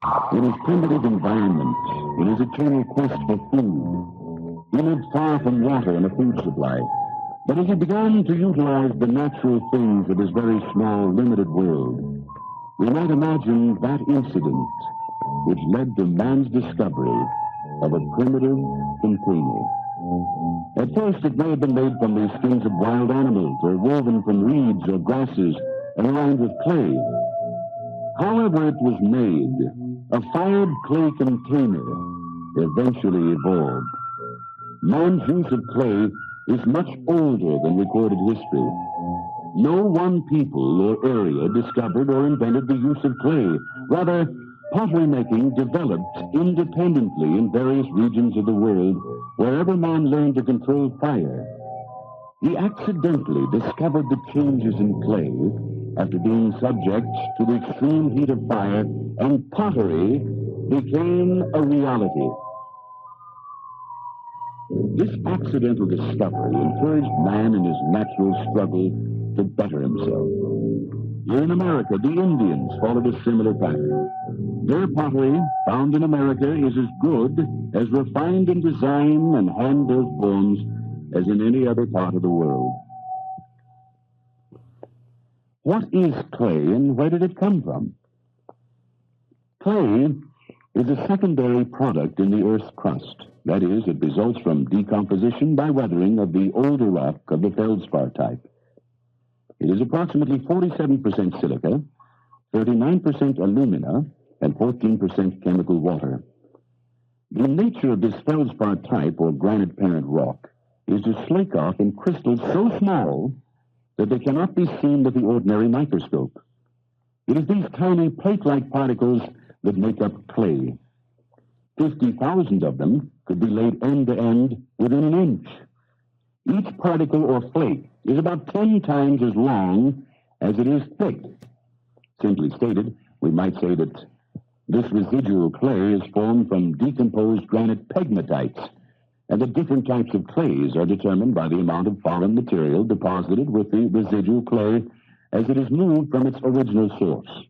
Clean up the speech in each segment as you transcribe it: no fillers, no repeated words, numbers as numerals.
In his primitive environment, in his eternal quest for food, he lived far from water and a food supply. But as he began to utilize the natural things of his very small, limited world, we might imagine that incident which led to man's discovery of a primitive container. At first, it may have been made from the skins of wild animals or woven from reeds or grasses and lined with clay. However it was made, a fired clay container eventually evolved. Man's use of clay is much older than recorded history. No one people or area discovered or invented the use of clay. Rather, pottery making developed independently in various regions of the world wherever man learned to control fire. He accidentally discovered the changes in clay after being subject to the extreme heat of fire, and pottery became a reality. This accidental discovery encouraged man in his natural struggle to better himself. Here in America, the Indians followed a similar pattern. Their pottery, found in America, is as good, as refined in design and hand-built forms as in any other part of the world. What is clay and where did it come from? Clay is a secondary product in the Earth's crust. That is, it results from decomposition by weathering of the older rock of the feldspar type. It is approximately 47% silica, 39% alumina, and 14% chemical water. The nature of this feldspar type, or granite parent rock, is to slake off in crystals so small that they cannot be seen with the ordinary microscope. It is these tiny plate-like particles that make up clay. 50,000 of them could be laid end to end within an inch. Each particle or flake is about 10 times as long as it is thick. Simply stated, we might say that this residual clay is formed from decomposed granite pegmatites, and the different types of clays are determined by the amount of foreign material deposited with the residual clay as it is moved from its original source.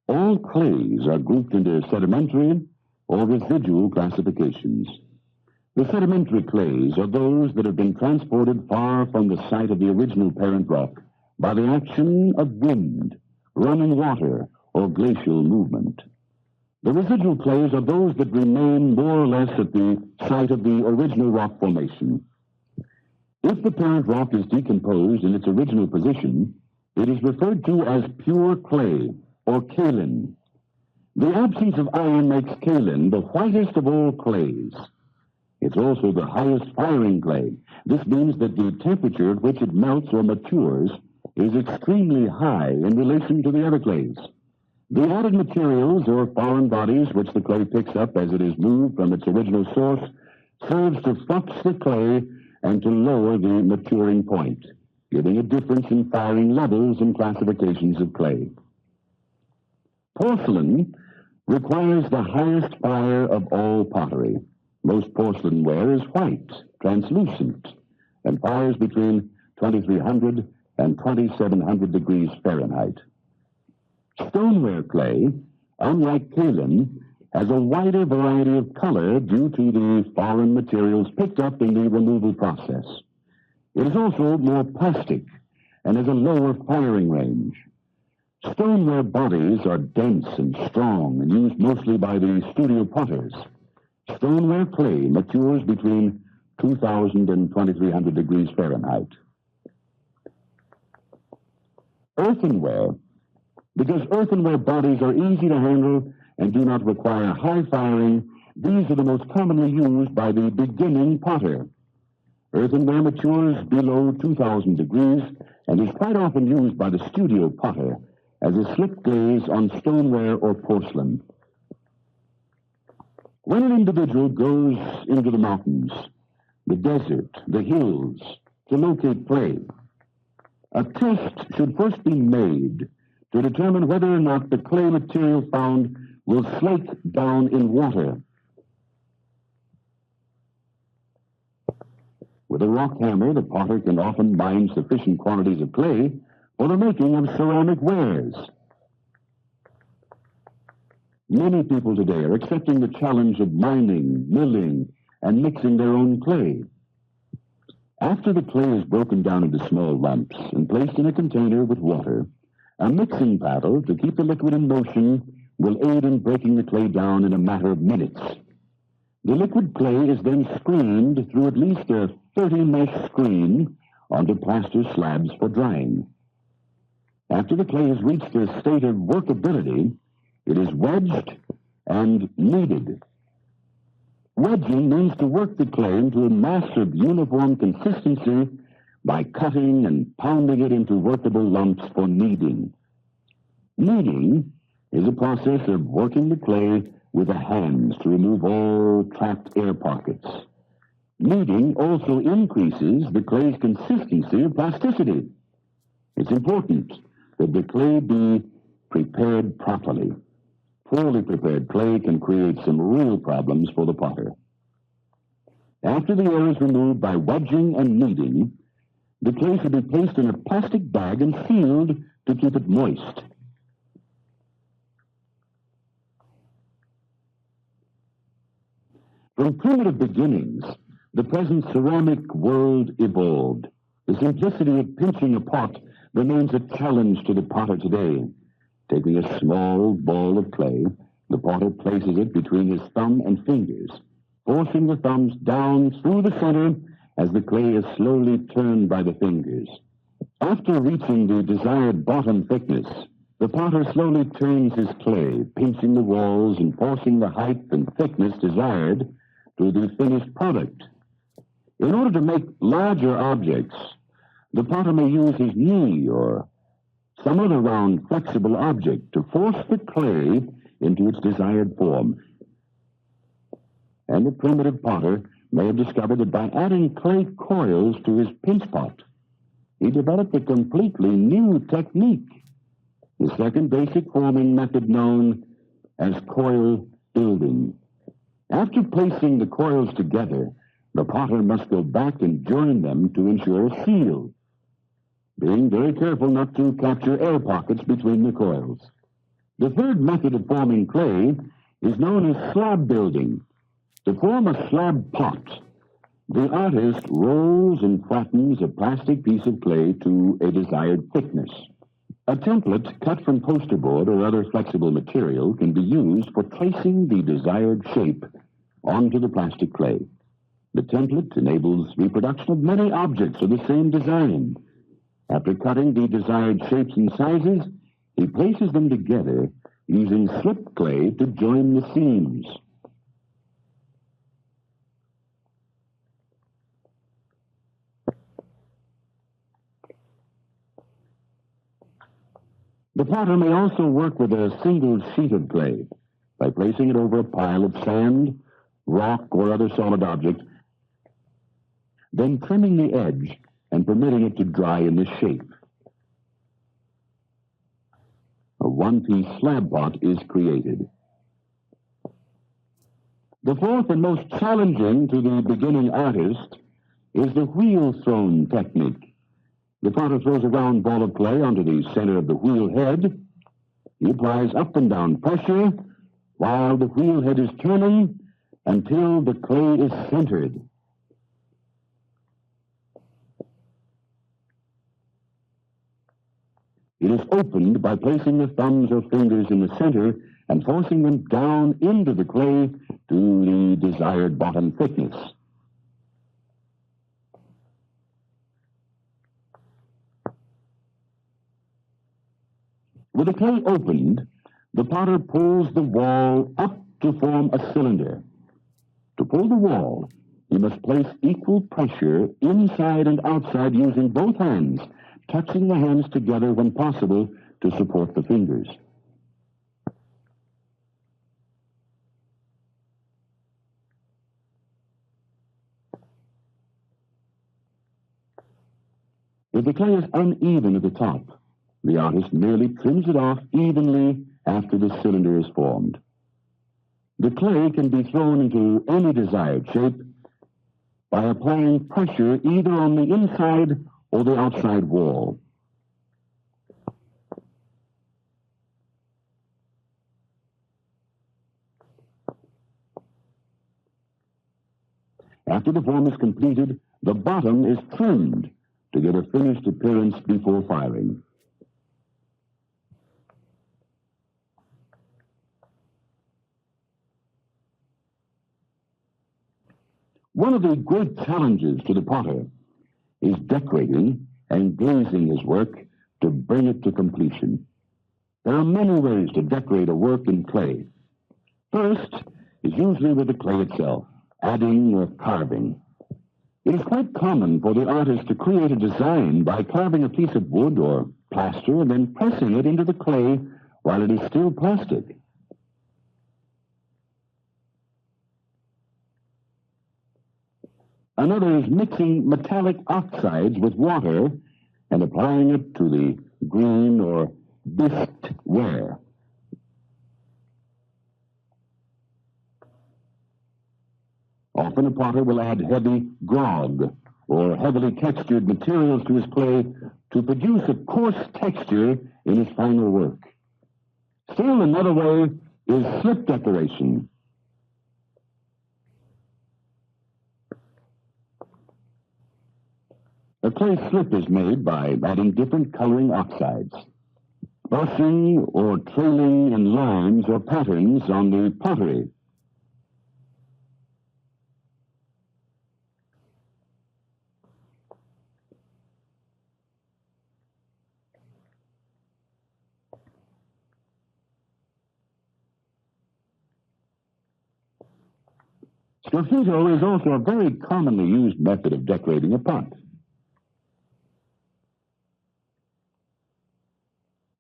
All clays are grouped into sedimentary or residual classifications. The sedimentary clays are those that have been transported far from the site of the original parent rock by the action of wind, running water, or glacial movement. The residual clays are those that remain more or less at the site of the original rock formation. If the parent rock is decomposed in its original position, it is referred to as pure clay, or kaolin. The absence of iron makes kaolin the whitest of all clays. It's also the highest firing clay. This means that the temperature at which it melts or matures is extremely high in relation to the other clays. The added materials or foreign bodies which the clay picks up as it is moved from its original source serves to flux the clay and to lower the maturing point, giving a difference in firing levels and classifications of clay. Porcelain requires the highest fire of all pottery. Most porcelain ware is white, translucent, and fires between 2300 and 2700 degrees Fahrenheit. Stoneware clay, unlike kaolin, has a wider variety of color due to the foreign materials picked up in the removal process. It is also more plastic and has a lower firing range. Stoneware bodies are dense and strong and used mostly by the studio potters. Stoneware clay matures between 2,000 and 2,300 degrees Fahrenheit. Earthenware. Because earthenware bodies are easy to handle and do not require high firing, these are the most commonly used by the beginning potter. Earthenware matures below 2,000 degrees and is quite often used by the studio potter as a slip glaze on stoneware or porcelain. When an individual goes into the mountains, the desert, the hills, to locate clay, a test should first be made to determine whether or not the clay material found will slake down in water. With a rock hammer, the potter can often mine sufficient quantities of clay for the making of ceramic wares. Many people today are accepting the challenge of mining, milling, and mixing their own clay. After the clay is broken down into small lumps and placed in a container with water, a mixing paddle to keep the liquid in motion will aid in breaking the clay down in a matter of minutes. The liquid clay is then screened through at least a 30-mesh screen onto plaster slabs for drying. After the clay has reached a state of workability, it is wedged and kneaded. Wedging means to work the clay into a mass of uniform consistency by cutting and pounding it into workable lumps for kneading. Kneading is a process of working the clay with the hands to remove all trapped air pockets. Kneading also increases the clay's consistency and plasticity. It's important that the clay be prepared properly. Poorly prepared clay can create some real problems for the potter. After the air is removed by wedging and kneading, the clay should be placed in a plastic bag and sealed to keep it moist. From primitive beginnings, the present ceramic world evolved. The simplicity of pinching a pot remains a challenge to the potter today. Taking a small ball of clay, the potter places it between his thumb and fingers, forcing the thumbs down through the center as the clay is slowly turned by the fingers. After reaching the desired bottom thickness, the potter slowly turns his clay, pinching the walls and forcing the height and thickness desired to the finished product. In order to make larger objects, the potter may use his knee or some other round, flexible object to force the clay into its desired form. And the primitive potter may have discovered that by adding clay coils to his pinch pot, he developed a completely new technique, the second basic forming method known as coil building. After placing the coils together, the potter must go back and join them to ensure a seal, being very careful not to capture air pockets between the coils. The third method of forming clay is known as slab building. To form a slab pot, the artist rolls and flattens a plastic piece of clay to a desired thickness. A template cut from poster board or other flexible material can be used for tracing the desired shape onto the plastic clay. The template enables reproduction of many objects of the same design. After cutting the desired shapes and sizes, he places them together using slip clay to join the seams. The potter may also work with a single sheet of clay by placing it over a pile of sand, rock, or other solid object, then trimming the edge and permitting it to dry in this shape. A one-piece slab pot is created. The fourth and most challenging to the beginning artist is the wheel thrown technique. The potter throws a round ball of clay onto the center of the wheel head. He applies up and down pressure while the wheel head is turning until the clay is centered. It is opened by placing the thumbs or fingers in the center and forcing them down into the clay to the desired bottom thickness. With the clay opened, the potter pulls the wall up to form a cylinder. To pull the wall, he must place equal pressure inside and outside using both hands, touching the hands together when possible to support the fingers. If the clay is uneven at the top, the artist merely trims it off evenly after the cylinder is formed. The clay can be thrown into any desired shape by applying pressure either on the inside or the outside wall. After the form is completed, the bottom is trimmed to get a finished appearance before firing. One of the great challenges to the potter is decorating and glazing his work to bring it to completion. There are many ways to decorate a work in clay. First is usually with the clay itself, adding or carving. It is quite common for the artist to create a design by carving a piece of wood or plaster and then pressing it into the clay while it is still plastic. Another is mixing metallic oxides with water and applying it to the green or bisqued ware. Often a potter will add heavy grog or heavily textured materials to his clay to produce a coarse texture in his final work. Still another way is slip decoration. A clay slip is made by adding different coloring oxides, brushing or trailing in lines or patterns on the pottery. Graffito is also a very commonly used method of decorating a pot.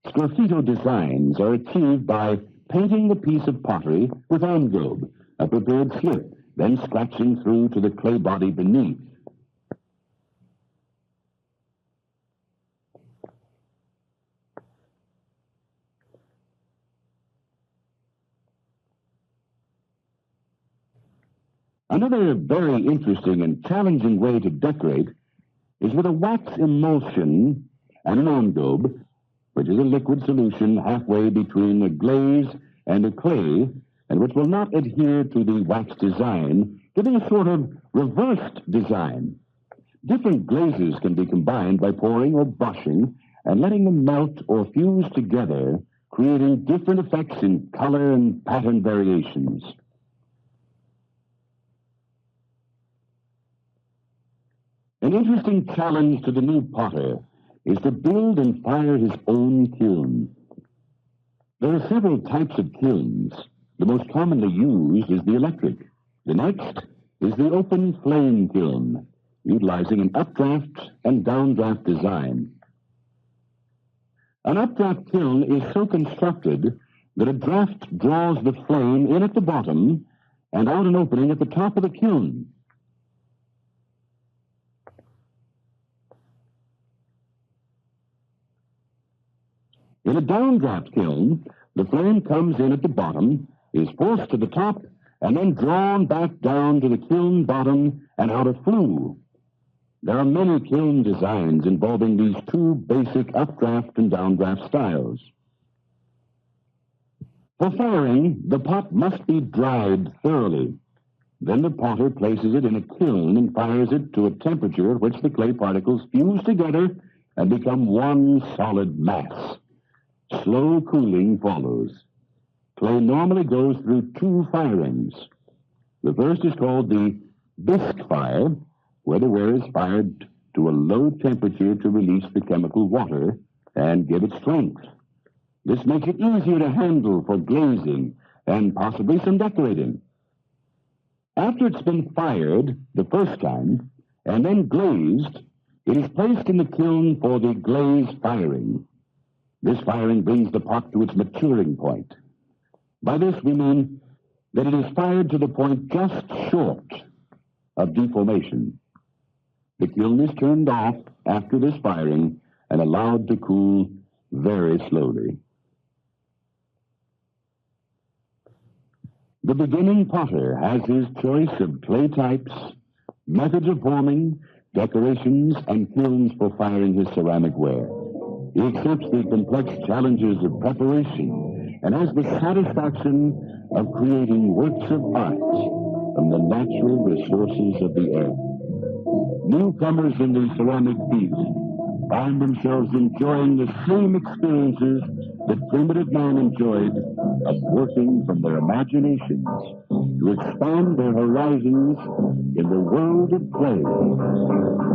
Graffito designs are achieved by painting the piece of pottery with engobe, a prepared slip, then scratching through to the clay body beneath. Another very interesting and challenging way to decorate is with a wax emulsion and an engobe, which is a liquid solution halfway between a glaze and a clay, and which will not adhere to the wax design, giving a sort of reversed design. Different glazes can be combined by pouring or brushing and letting them melt or fuse together, creating different effects in color and pattern variations. An interesting challenge to the new potter is to build and fire his own kiln. There are several types of kilns. The most commonly used is the electric. The next is the open flame kiln, utilizing an updraft and downdraft design. An updraft kiln is so constructed that a draft draws the flame in at the bottom and out an opening at the top of the kiln. In a downdraft kiln, the flame comes in at the bottom, is forced to the top, and then drawn back down to the kiln bottom and out a flue. There are many kiln designs involving these two basic updraft and downdraft styles. For firing, the pot must be dried thoroughly. Then the potter places it in a kiln and fires it to a temperature at which the clay particles fuse together and become one solid mass. Slow cooling follows. Clay normally goes through two firings. The first is called the bisque fire, where the ware is fired to a low temperature to release the chemical water and give it strength. This makes it easier to handle for glazing and possibly some decorating. After it's been fired the first time and then glazed, it is placed in the kiln for the glaze firing. This firing brings the pot to its maturing point. By this we mean that it is fired to the point just short of deformation. The kiln is turned off after this firing and allowed to cool very slowly. The beginning potter has his choice of clay types, methods of forming, decorations, and kilns for firing his ceramic ware. He accepts the complex challenges of preparation and has the satisfaction of creating works of art from the natural resources of the earth. Newcomers in the ceramic field find themselves enjoying the same experiences that primitive man enjoyed of working from their imaginations to expand their horizons in the world of play.